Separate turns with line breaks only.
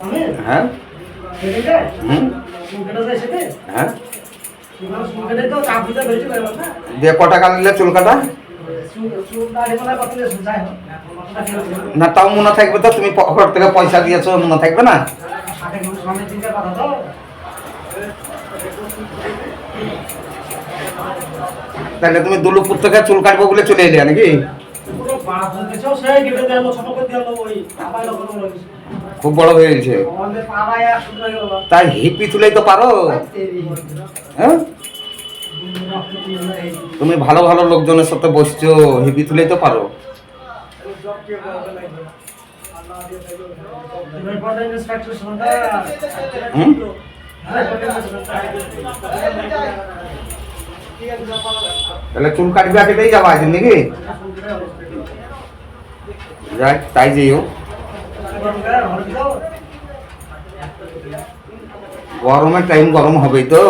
হ্যাঁ হ্যাঁ দিয়ে ক টাকা নিলে চুল কাটা না তাও মনে থাকবে তো তুমি পকেট থেকে পয়সা দিয়েছো মনে থাকবে না তাহলে তুমি দুলুপুর থেকে চুল কাটবো বলে চলে এলে নাকি খুব বড় হয়ে গেছে তাই হিপি তুলেই তো পারো হ্যাঁ তুমি ভালো ভালো লোকজনের সাথে বসছো হিপি তুলেই তো পারো তাহলে চুল কাটবে কেটেই যাবা আজ নাকি যাই তাই যেও গরমের টাইম গরম হবেই তো